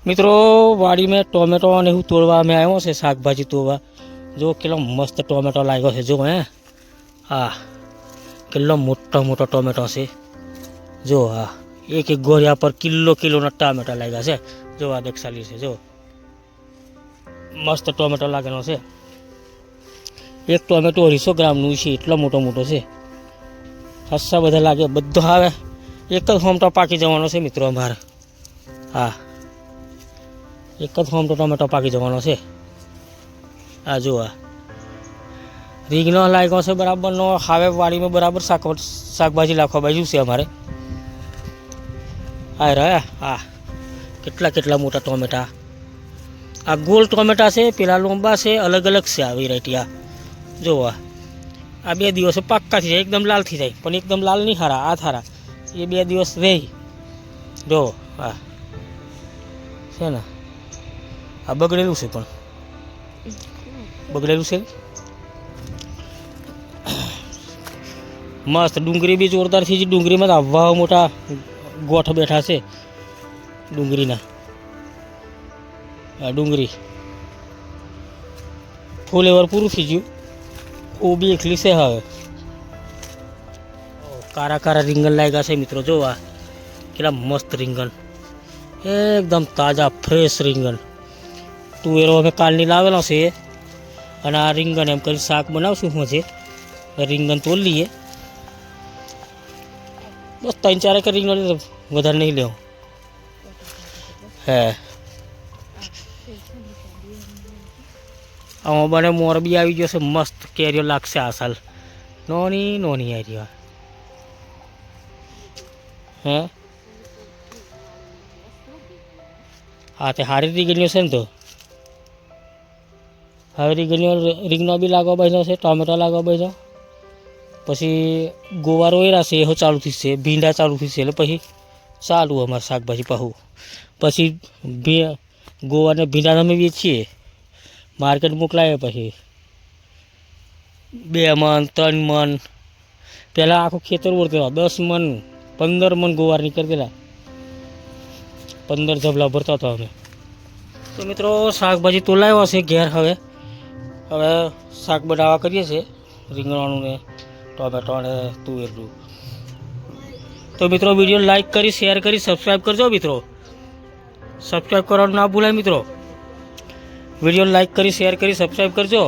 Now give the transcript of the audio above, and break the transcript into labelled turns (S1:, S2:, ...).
S1: मित्रों वाड़ी में टोमेटो ने तोड़वा में आयो से शाक भाजी तोड़वा जो किलो मस्त टोमेटो लागो है जो है आ किलो मोटा मोटा टोमेटो से जो हाँ एक एक गोरिया पर किलो किलो ना टोमेटो लागा से जो आ देख साली से जो मस्त टोमेटो लागेनो से एक टोमेटो 250 ग्राम નું છે એટલો મોટો મોટો છે ખાસા બધા લાગે બધો આવે એક જ હોમટો પાકી જવાનો છે મિત્રો અમારે હા એક જ હોમટો ટોમેટો પાકી જવાનો છે આ જો આ રીંગણો લાગ્યો છે બરાબરનો હાવે વાડીમાં બરાબર શાકભાજી લાખવા બાજુ છે અમારે આ રહ્યા આ કેટલા કેટલા મોટા ટોમેટા આ ગોલ ટોમેટા છે પેલા લોંબા છે અલગ અલગ છે આ વેરાયટી આ જો આ 2 દિવસે પાક્કા થઈ જાય એકદમ લાલ થઈ જાય પણ એકદમ લાલ નહીં હારા આ થારા એ 2 દિવસ રહી જો આ છે ને આ બગડેલું છે પણ બગડેલું છે મસ્ત ડુંગળી બી જોરદાર થઈ છે ડુંગળીમાં તો આવા મોટા ગોઠ બેઠા છે ડુંગળીના આ ડુંગળી ફૂલેવર પૂરું થઈ ગયું કોબી એકલી છે હવે કારા કારા રીંગણ લાગ્યા છે મિત્રો જો આ કેટલા મસ્ત રીંગણ એકદમ તાજા ફ્રેશ રીંગણ તુવેરો અમે કાલની લાવેલો છે અને આ રીંગણ એમ કરી શાક બનાવશું હું છે રીંગણ તોડી લઈએ બસ 3-4 એક રીંગણ વધારે નહીં લેવું હે આમાં બને મોરબી આવી ગયો છે મસ્ત કેરીઓ લાગશે આ સાલ નોની નોની આવી હે હા તે હારી રીંગણીઓ છે ને તો હવે રીંગણો બી લાગવા બેઠો છે ટોમેટો લાગવા બેઠો પછી ગોવારો એરા છે એવો ચાલુ થશે ભીંડા ચાલુ થશે એટલે પછી ચાલુ અમારે શાકભાજી પાહું પછી ગોવાને ભીંડા અમે વેચીએ માર્કેટ મોકલાવીએ પછી 2 મણ 3 મણ પહેલાં આખું ખેતર ઓળતેલા 10 મણ 15 મણ ગોવાર નીકળતેલા 15 જબલા ભરતા હતા અમે તો મિત્રો શાકભાજી તો લાવ્યા છે ઘેર હવે શાક બનાવવા કરીએ છીએ રીંગણાનું ને ટોમેટો ને તુવેરનું તો મિત્રો વિડીયો લાઈક કરી શેર કરી સબસ્ક્રાઈબ કરજો મિત્રો સબસ્ક્રાઈબ કરવાનું ના ભૂલાય મિત્રો વિડીયો લાઈક કરી શેર કરી સબસ્ક્રાઈબ કરજો।